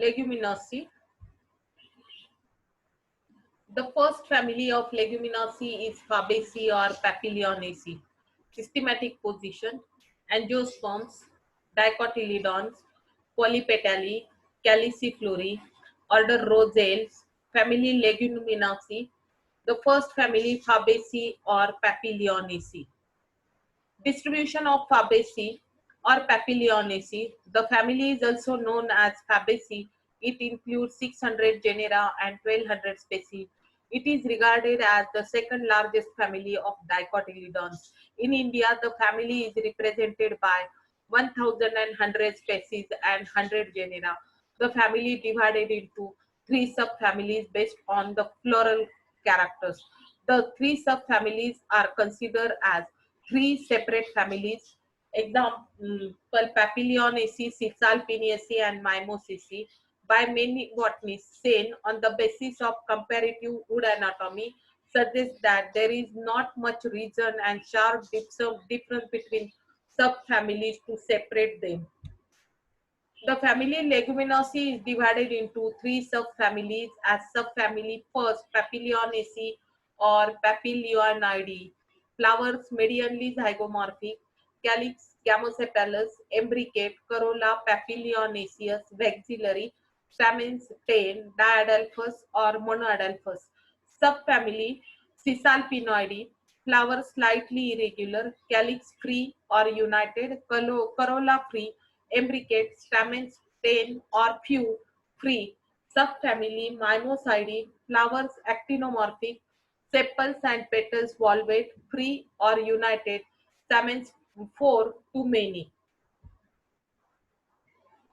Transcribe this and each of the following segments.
Leguminosae. The first family of Leguminosae is Fabaceae or Papilionaceae. Systematic position: Angiosperms, Dicotyledons, Polypetalae, Caliciflorae. Order Rosales. Family Leguminosae. The first family Fabaceae or Papilionaceae. Distribution of Fabaceae or Papilionaceae. The family is also known as Fabaceae. It includes 600 genera and 1200 species. It is regarded as the second largest family of dicotyledons. In India, the family is represented by 1100 species and 100 genera. The family is divided into three subfamilies based on the floral characters. The three subfamilies are considered as three separate families. Example: Papilionaceae, Cisalpinaceae, and Mimosacea. By many botanists, Sen, on the basis of comparative wood anatomy, suggests that there is not much reason and sharp difference between subfamilies to separate them. The family Leguminosae is divided into three subfamilies as subfamily. First, Papilionaceae or Papilionoideae. Flowers medianly zygomorphic. Calyx gamosepalous. Imbricate. Corolla papilionaceous. Vexillary. Stamens 10. Diadelphous or monoadelphous. Subfamily Cisalpinoideae. Flowers slightly irregular. Calyx free or united. Corolla free. Imbricate. Stamens 10 or few. Free. Subfamily Mimosaidae. Flowers actinomorphic. Sepals and petals valvate. Free or united. Stamens 4 to many.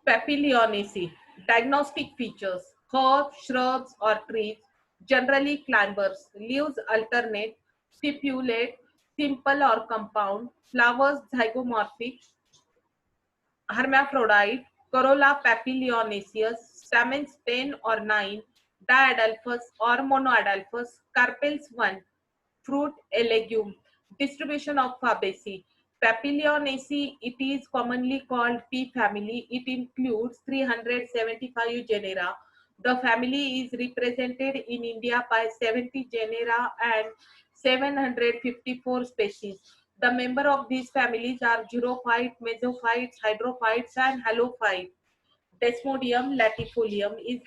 Papilionaceae. Diagnostic features: herbs, shrubs, or trees, generally climbers. Leaves alternate, stipulate, simple or compound. Flowers zygomorphic, hermaphrodite. Corolla papilionaceous. Stamens 10 or 9. Diadelphous or monoadelphous. Carpels 1. Fruit a legume. Distribution of Fabaceae. Papilionaceae, it is commonly called pea family. It includes 375 genera. The family is represented in India by 70 genera and 754 species. The members of these families are xerophytes, mesophytes, hydrophytes, and halophytes. Desmodium latifolium is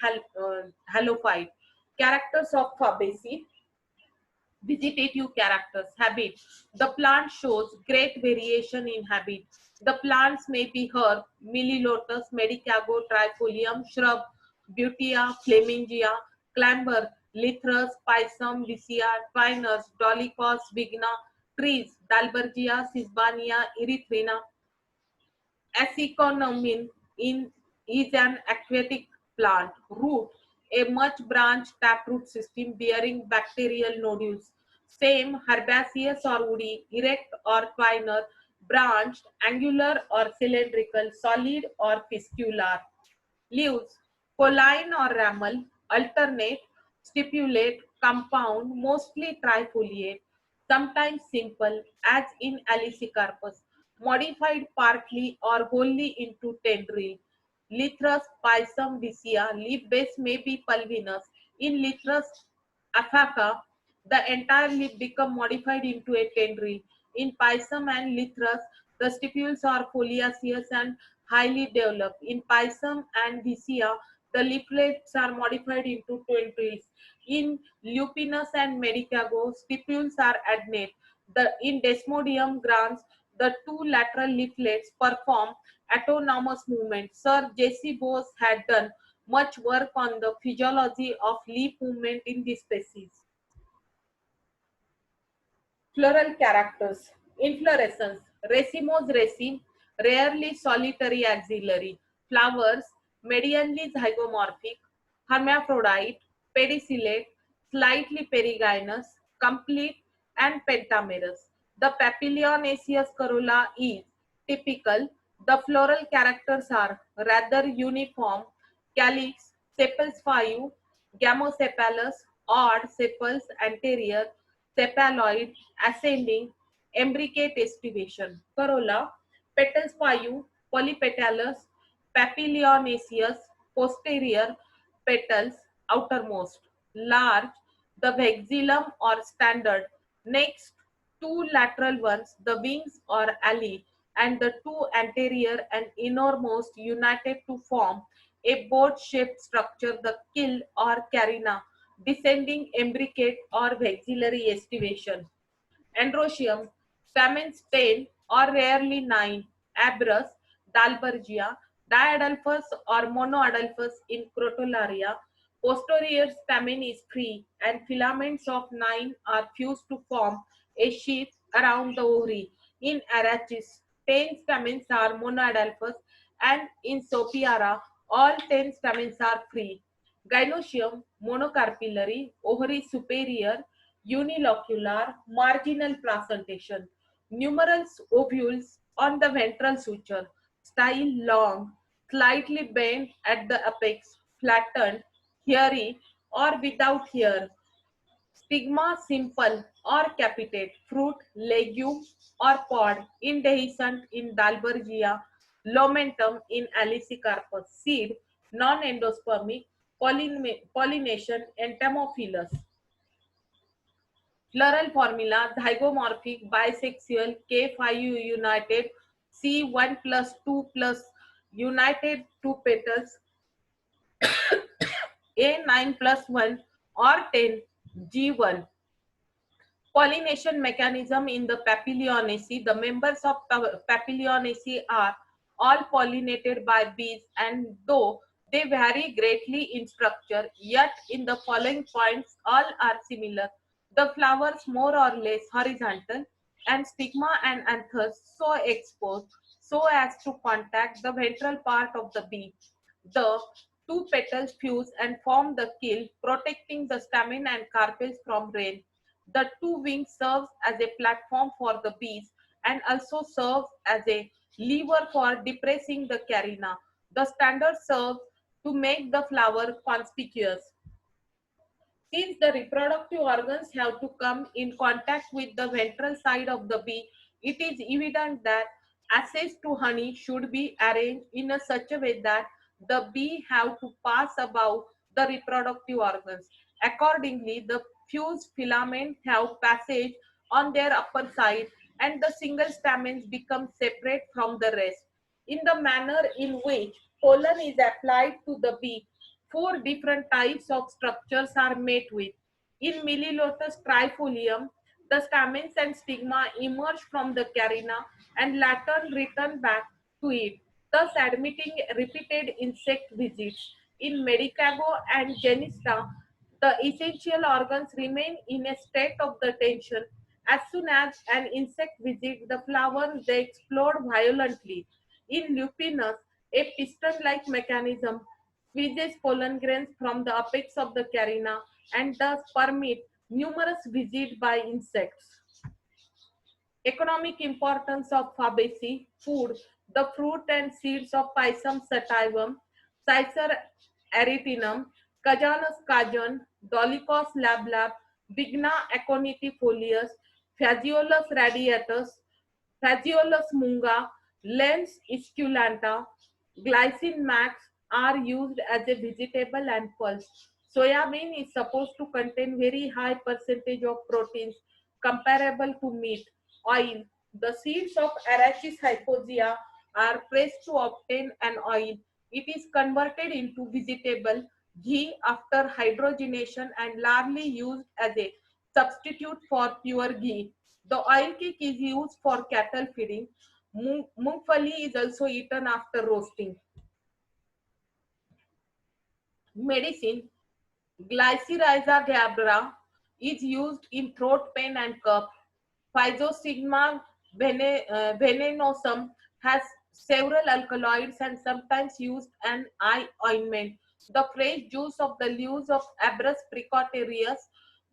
halophyte. Characters of Fabaceae. Vegetative characters. Habit: the plant shows great variation in habit. The plants may be herb, Millilotus, Medicago, Trifolium; shrub, Butea, Flamingia; climber, Lythras, Pisum, Lycia; twiners, Dolichos, Vigna; trees, Dalbergia, Sisbania, Erythrina. Aceconomin in, is an aquatic plant. Root: a much branched taproot system bearing bacterial nodules. Stem: herbaceous or woody, erect or twinar, branched, angular or cylindrical, solid or fiscular. Leaves: colline or ramal, alternate, stipulate, compound, mostly trifoliate, sometimes simple, as in Alicicarpus, modified partly or wholly into tendril. Lythras, Pisum, Vicia, leaf base may be pulvinous. In Lythras afaca, the entire leaf become modified into a tendril. In Pisum and Lythras, the stipules are foliaceous and highly developed. In Pisum and Vicia, the leaflets are modified into tendrils. In Lupinus and Medicago, stipules are adnate. In Desmodium grans, the two lateral leaflets perform autonomous movement. Sir J.C. Bose had done much work on the physiology of leaf movement in this species. Floral characters. Inflorescence: racemose raceme, rarely solitary axillary. Flowers: medianly zygomorphic, hermaphrodite, pedicellate, slightly perigynous, complete, and pentamerous. The papilionaceous corolla is typical. The floral characters are rather uniform. Calyx, sepals 5, gamosepalous, odd sepals anterior, cephaloid, ascending, imbricate estivation. Corolla: petals 5, polypetalous, papilionaceous, posterior petals outermost. Large, the vexillum or standard. Next, two lateral ones, the wings or ali, and the two anterior and innermost united to form a boat-shaped structure, the kill or carina, descending imbricate or vexillary estivation. Androecium, stamens 10 or rarely 9, abrus, Dalbergia, diadelphous or monoadelphous in Crotalaria. Posterior stamen is free and filaments of 9 are fused to form a sheath around the ovary. In Arachis, 10 stamens are monoadelphous and in Sopiara, all 10 stamens are free. Gynoecium, monocarpillary, ovary superior, unilocular, marginal placentation, numerous ovules on the ventral suture, style long, slightly bent at the apex, flattened, hairy or without hair, stigma simple or capitate, fruit, legume or pod, indehiscent in Dalbergia, lumentum in Alicicarpus, seed, non-endospermic, pollination, entomophilous. Floral formula zygomorphic, bisexual, K5 united, C1 plus 2 plus united 2 petals, A9 plus 1 or 10, G1. Pollination mechanism in the Papilionaceae. The members of Papilionaceae are all pollinated by bees, and though they vary greatly in structure, yet in the following points all are similar. The flowers more or less horizontal, and stigma and anthers so exposed so as to contact the ventral part of the bee. The two petals fuse and form the keel, protecting the stamen and carpels from rain. The two wings serve as a platform for the bees and also serve as a lever for depressing the carina. The standard serves to make the flower conspicuous. Since the reproductive organs have to come in contact with the ventral side of the bee, it is evident that access to honey should be arranged in a such a way that the bee have to pass above the reproductive organs. Accordingly, the fused filament have passage on their upper side and the single stamens become separate from the rest. In the manner in which pollen is applied to the bee, four different types of structures are met with. In Melilotus trifolium, the stamens and stigma emerge from the carina and later return back to it, thus admitting repeated insect visits. In Medicago and Genista, the essential organs remain in a state of the tension. As soon as an insect visits the flowers, they explode violently. In Lupinus, a piston-like mechanism squeezes pollen grains from the apex of the carina and thus permit numerous visits by insects. Economic importance of Fabaceae, food, the fruit and seeds of Pisum sativum, Cicer aritinum, Cajanus cajon, Dolichos lablab, Vigna aconitifolius, Phaseolus radiatus, Phaseolus munga, Lens esculenta, Glycine max are used as a vegetable and pulse. Soybean is supposed to contain very high percentage of proteins comparable to meat. Oil. The seeds of Arachis hypoxia are pressed to obtain an oil. It is converted into vegetable ghee after hydrogenation and largely used as a substitute for pure ghee. The oil cake is used for cattle feeding. Mungfali is also eaten after roasting. Medicine. Glycyrrhiza glabra is used in throat pain and cough. Physostigma venenosum has several alkaloids and sometimes used an eye ointment. The fresh juice of the leaves of Abrus precoterius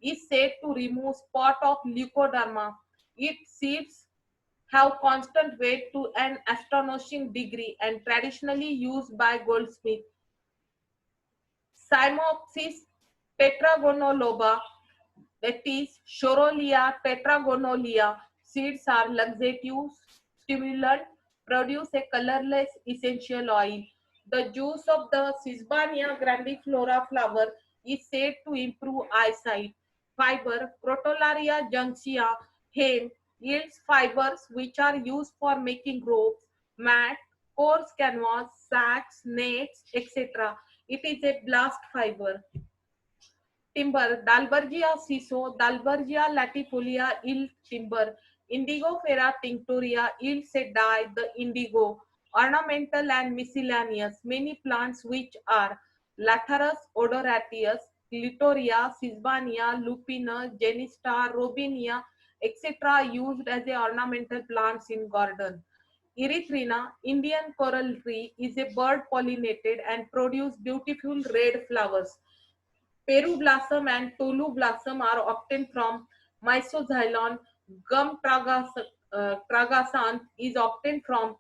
is said to remove spot of leukoderma. Its seeds have constant weight to an astonishing degree and traditionally used by goldsmiths. Cymopsis tetragonoloba, that is Chorolia tetragonolia. Seeds are laxative, stimulant, produce a colorless essential oil. The juice of the Sesbania grandiflora flower is said to improve eyesight. Fiber, Crotalaria juncea, hemp, yields fibers which are used for making ropes, mat, coarse canvas, sacks, nets, etc. It is a blast fiber. Timber, Dalbergia siso, Dalbergia latifolia yield timber. Indigofera tinctoria yields a dye, the indigo. Ornamental and miscellaneous. Many plants which are Lathyrus odoratus, Clitoria, Sesbania, Lupina, Genista, Robinia, etc. used as a ornamental plants in garden. Erythrina, Indian coral tree, is a bird pollinated and produce beautiful red flowers. Peru blossom and Tolu blossom are obtained from Mysoxylon. Gum tragacanth is obtained from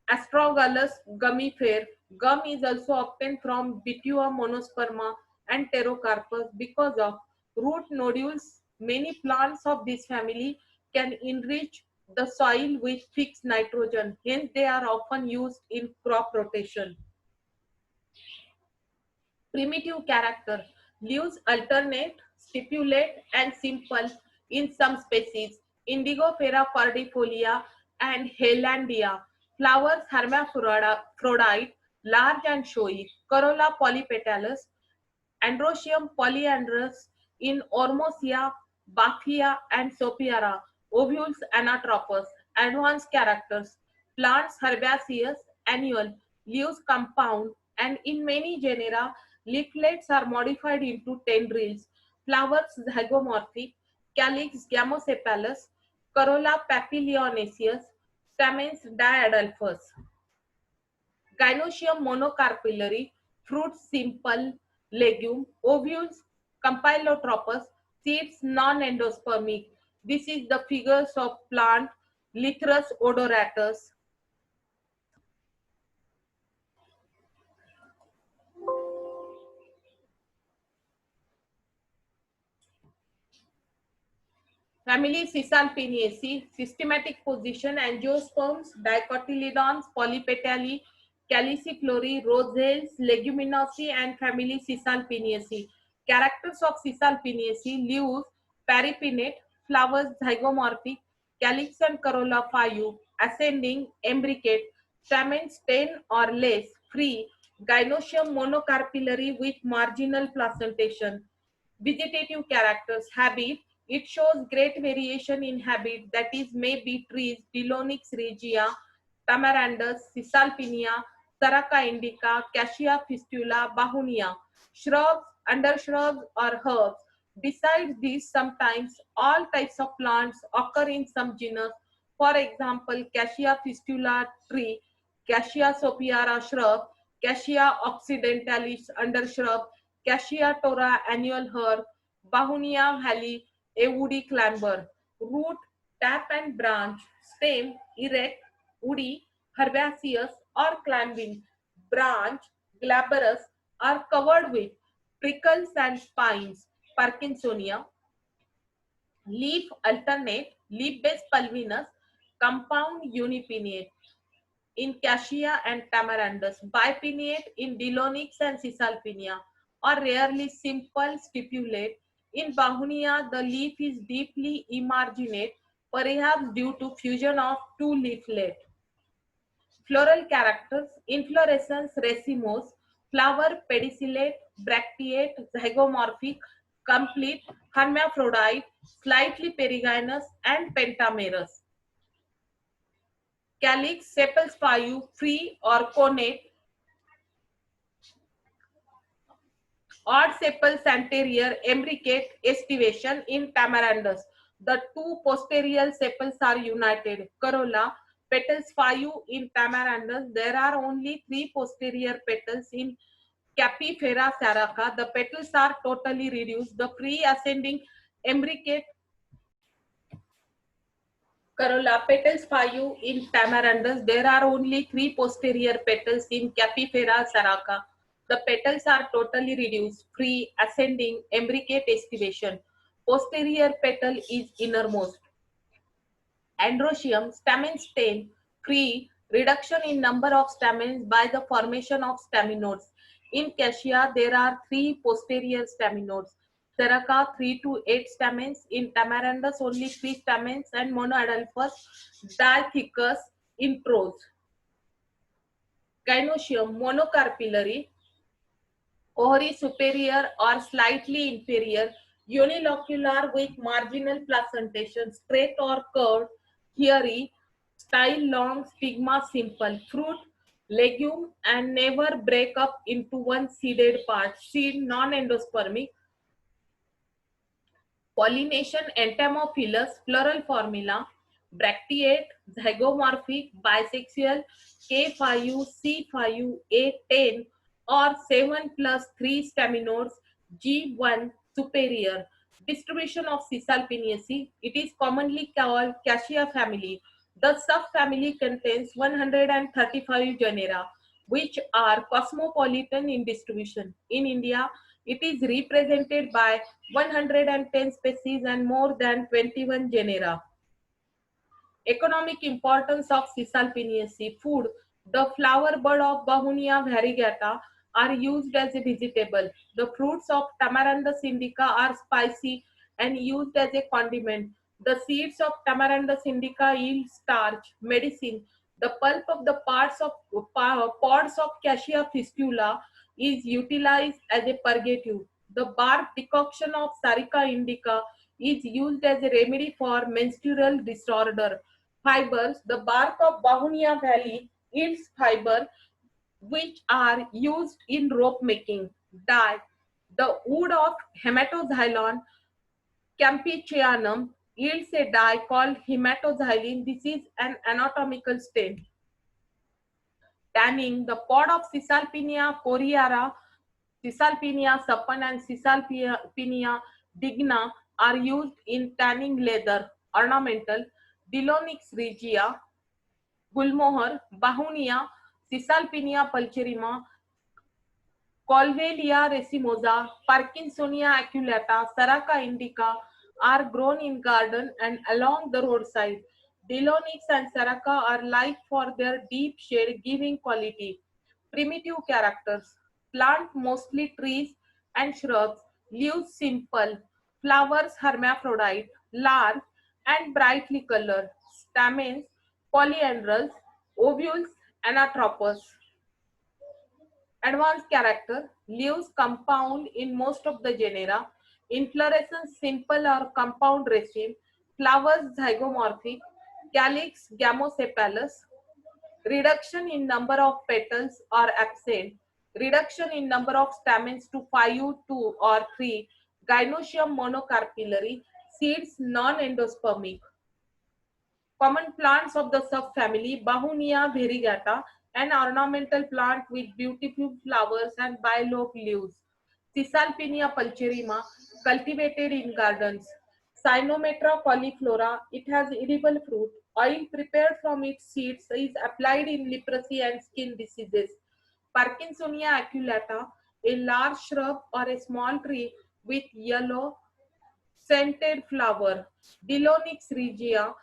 Astragalus gummifer. Gum is also obtained from Bitua monosperma and Pterocarpus because of root nodules. Many plants of this family can enrich the soil with fixed nitrogen. Hence, they are often used in crop rotation. Primitive character. Leaves alternate, stipulate, and simple in some species. Indigofera cordifolia and Helandia. Flowers hermaphrodite, large and showy. Corolla polypetalous. Androecium polyandrous in Ormosia, Bacchia, and Sopiara. Ovules anatropous. Advanced characters. Plants herbaceous, annual. Leaves compound, and in many genera, leaflets are modified into tendrils. Flowers zygomorphic. Calyx gamosepalous. Corolla papilionaceous. Stamens diadelphous. Gynoecium monocarpillary, fruits simple, legume, ovules campylotropous, seeds non-endospermic. This is the figures of plant Lythyrus odoratus. Family Cisalpinaceae, systematic position, angiosperms, dicotyledons, polypetalae, caliciflorae, rosales, leguminosae, and family Cisalpinaceae. Characters of Cisalpinaceae: leaves peripinnate, flowers zygomorphic, calyx and corolla 5, ascending, imbricate, stamens 10 or less, free, gynoecium monocarpillary with marginal placentation. Vegetative characters: habit, it shows great variation in habit, that is, may be trees, Dilonyx regia, Tamarandus, Cisalpinia, Saraca indica, Cassia fistula, Bahunia. Shrubs, undershrubs, or herbs. Besides these, sometimes all types of plants occur in some genus. For example, Cassia fistula tree, Cassia sopiara shrub, Cassia occidentalis undershrub, Cassia tora annual herb, Bahunia hali, a woody climber. Root, tap and branch. Stem, erect, woody, herbaceous or climbing. Branch, glabrous, are covered with prickles and spines. Parkinsonia. Leaf alternate, leaf base pulvinous, compound unipinnate in Cassia and Tamarandus, bipinnate in Dilonyx and Cisalpinia, or rarely simple stipulate. In Bahunia, the leaf is deeply emarginate, perhaps due to fusion of two leaflets. Floral characters: inflorescence racemose, flower pedicellate, bracteate, zygomorphic, complete, hermaphrodite, slightly perigynous, and pentamerous. Calyx sepals 5, free or connate, odd sepals anterior, imbricate, estivation in Tamarandus. The two posterior sepals are united. Corolla, petals 5 in Tamarandus. There are only 3 posterior petals in Capifera saraca. The petals are totally reduced. The free ascending imbricate corolla, petals 5 in Tamarandus. There are only 3 posterior petals in Capifera saraca. The petals are totally reduced, free, ascending, imbricate estivation. Posterior petal is innermost. Androecium, stamens 10, free, Reduction in number of stamens by the formation of staminodes. In Cassia, there are 3 posterior staminodes. Seraca 3 to 8 stamens. In Tamarandus, only 3 stamens, and Monoadelphus diathecus intros. Gynoecium monocarpillary, ovary superior or slightly inferior, unilocular with marginal placentation, straight or curved, hairy, style long, stigma simple, fruit, legume, and never break up into one seeded part, seed non-endospermic, pollination entomophilous, floral formula, bracteate, zygomorphic, bisexual, K5, C5, A10 or 7 plus 3 staminodes, G1 superior. Distribution of Cisalpinaceae. It is commonly called Cassia family. The subfamily contains 135 genera, which are cosmopolitan in distribution. In India, it is represented by 110 species and more than 21 genera. Economic importance of Cisalpinaceae. Food. The flower bud of Bahunia variegata are used as a vegetable. The fruits of Tamarandus indica are spicy and used as a condiment. The seeds of Tamarandus indica yield starch, medicine. The pulp of the pods of Cassia fistula is utilized as a purgative. The bark decoction of Sarica indica is used as a remedy for menstrual disorder. Fibers. The bark of Bahunia valley yields fiber which are used in rope making. Dye. The wood of Hematoxylon campechianum yields a dye called hematoxylin. This is an anatomical stain. Tanning. The pod of Cisalpinia coriara, Cisalpinia sappan, and Cisalpinia digna are used in tanning leather. Ornamental. Dilonyx regia, Gulmohar, Bahunia, Cisalpinia pulcherrima, Colvellia racemosa, Parkinsonia aculeata, Saraca indica are grown in garden and along the roadside. Dilonyx and Saraca are liked for their deep shade giving quality. Primitive characters. Plant mostly trees and shrubs. Leaves simple. Flowers hermaphrodite. Large and brightly colored. Stamens polyandrous. Ovules anatropous. Advanced character. Leaves compound in most of the genera. Inflorescence simple or compound raceme. Flowers zygomorphic. Calyx gamosepalous. Reduction in number of petals or absent. Reduction in number of stamens to 5, 2 or 3. Gynoecium monocarpillary. Seeds non-endospermic. Common plants of the subfamily Bahunia variegata, an ornamental plant with beautiful flowers and bilobed leaves. Cisalpinia pulcherrima, cultivated in gardens. Cyanometra cauliflora, it has edible fruit. Oil prepared from its seeds is applied in leprosy and skin diseases. Parkinsonia aculeata, a large shrub or a small tree with yellow scented flower. Dilonyx regia,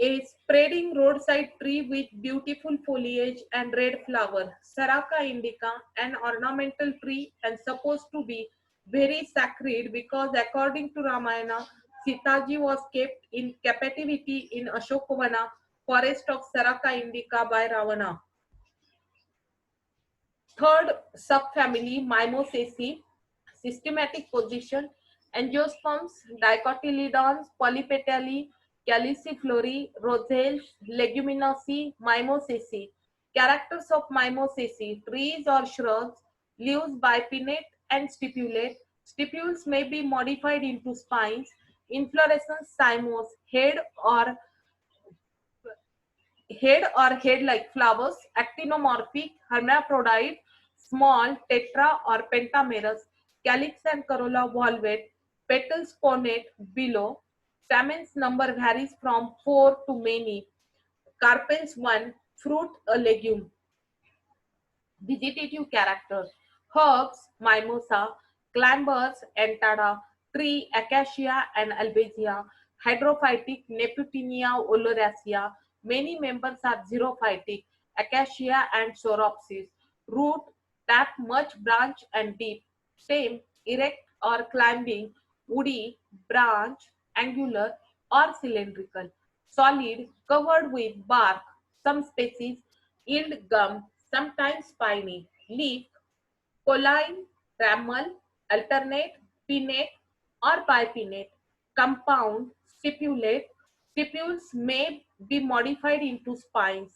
a spreading roadside tree with beautiful foliage and red flower. Saraca indica, an ornamental tree and supposed to be very sacred because according to Ramayana, Sitaji was kept in captivity in Ashokovana, forest of Saraca indica by Ravana. Third subfamily, Mimosaceae, systematic position, angiosperms, dicotyledons, polypetalae, caliciflorae, roselles, leguminosae, Mimosaceae. Characters of Mimosaceae, trees or shrubs, leaves bipinnate and stipulate. Stipules may be modified into spines. Inflorescence cymose, head-like flowers, actinomorphic, hermaphrodite, small, tetra or pentamerous, calyx and corolla volvate, petals connate below, stamens number varies from 4 to many, carpels 1, fruit a legume. Vegetative character. Herbs, mimosa, clambers, entada, tree, acacia and albizia, hydrophytic, Nepotinia oleracea, Many members are xerophytic, acacia and sauropsis. Root tap much branch and deep. Stem erect or climbing, woody, branch, angular or cylindrical. Solid, covered with bark. Some species yield gum, sometimes spiny. Leaf choline, ramal, alternate, pinnate, or bipinnate. Compound, stipulate. Stipules may be modified into spines.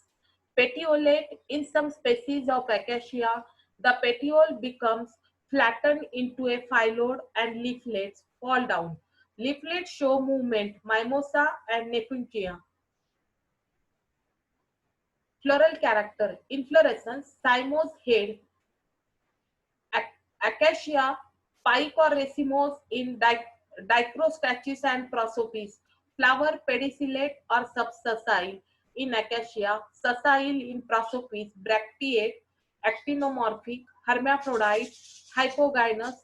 Petiolate, in some species of acacia, the petiole becomes flattened into a phyllodes and leaflets fall down. Leaflets show movement, mimosa and nepungia. Floral character, inflorescence, cymose head, acacia, pike or racemose in Dicrostachys and prosopis. Flower pedicellate or subsessile in acacia, sessile in prosopis, bracteate, actinomorphic, hermaphrodite, hypogynous,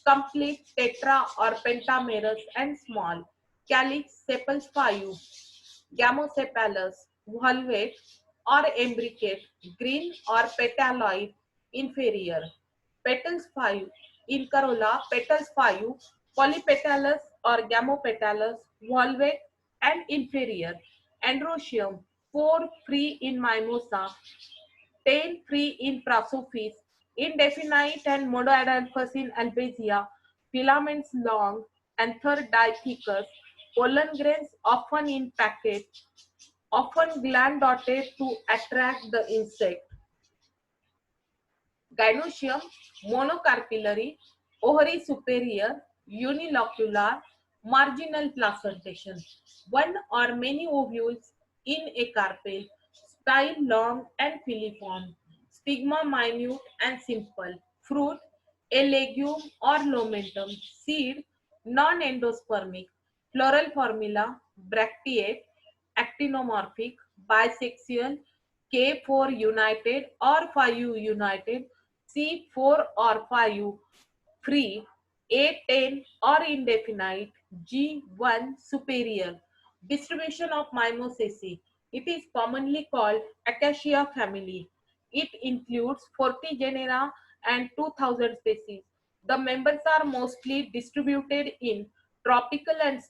complete tetra or pentamerous and small. Calyx sepals 5, Gamocephalous, volvate or imbricate, green or petaloid, inferior. Petals 5, in corolla, petals 5, polypetalous or gamopetalous, volvate and inferior. Androecium, 4 free in mimosa, 10 free in Prosopis, indefinite and monoadelphous in Albizia, filaments long, anther dithecus, pollen grains often in packet, often gland dotted to attract the insect. Gynoecium monocarpillary, ovary superior, unilocular, marginal placentation. One or many ovules in a carpel, style long and filiform, stigma minute and simple, fruit a legume or lomentum, seed non-endospermic, floral formula bracteate, actinomorphic, bisexual, K4 united or 5 united, C4 or 5 free, A10 or indefinite, G1 superior. Distribution of Mimosaceae. It is commonly called Acacia family. It includes 40 genera and 2000 species. The members are mostly distributed in tropical and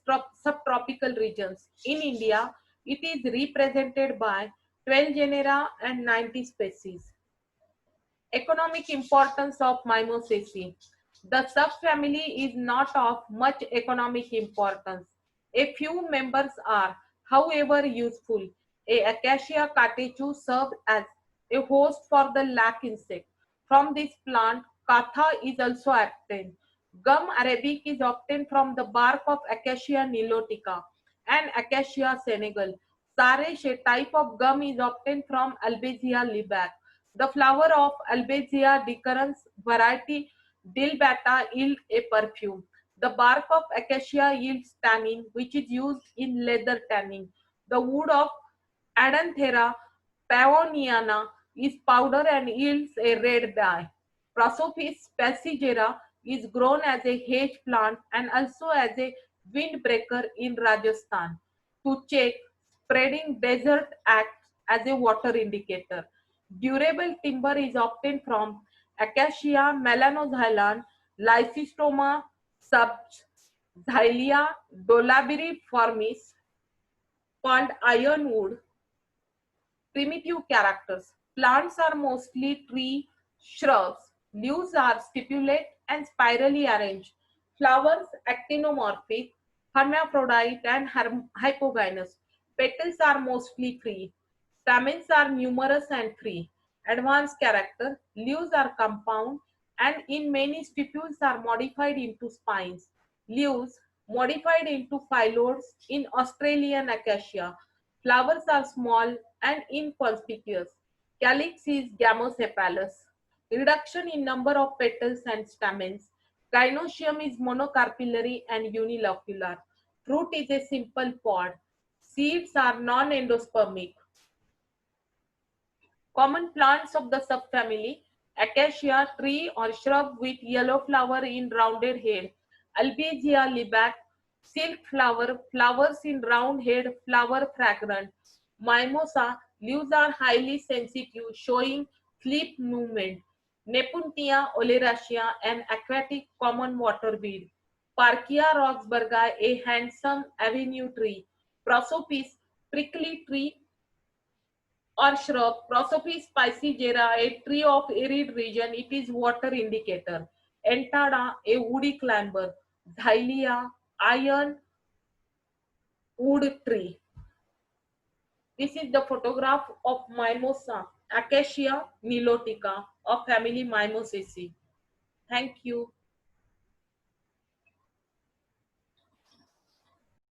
subtropical regions. In India, it is represented by 12 genera and 90 species. Economic importance of Mimosaceae. The subfamily is not of much economic importance. A few members are, however, useful. A Acacia catechu serves as a host for the lac insect. From this plant, katha is also obtained. Gum arabic is obtained from the bark of Acacia nilotica and Acacia senegal. Saresh, a type of gum, is obtained from Albizia libac. The flower of Albizia decurrens variety Dilbata yield a perfume. The bark of acacia yields tannin, which is used in leather tanning. The wood of Adanthera pavoniana is powder and yields a red dye. Prosopis spicigera is grown as a hedge plant and also as a windbreaker in Rajasthan. To check, spreading desert acts as a water indicator. Durable timber is obtained from Acacia melanoxylon, Lysistoma subs, Xylea dolabiriformis, called ironwood. Primitive characters. Plants are mostly tree shrubs. Leaves are stipulate and spirally arranged. Flowers actinomorphic, hermaphrodite and hypogynous. Petals are mostly free. Stamens are numerous and free. Advanced character. Leaves are compound and in many stipules are modified into spines. Leaves modified into phyllodes in Australian acacia. Flowers are small and inconspicuous. Calyx is gamocephalous. Reduction in number of petals and stamens. Gynoecium is monocarpillary and unilocular. Fruit is a simple pod. Seeds are non-endospermic. Common plants of the subfamily: Acacia, tree or shrub with yellow flower in rounded head. Albizia libac, silk flower, flowers in round head, flower fragrant. Mimosa leaves are highly sensitive, showing sleep movement. Nepuntia oleracea, an aquatic common waterweed. Parkia roxburghi, a handsome avenue tree. Prosopis, prickly tree or shrub. Prosopis spicigera, a tree of arid region. It is water indicator. Entada, a woody climber. Xylea, iron wood tree. This is the photograph of Mimosa, Acacia nilotica, of family Mimosaceae. Thank you.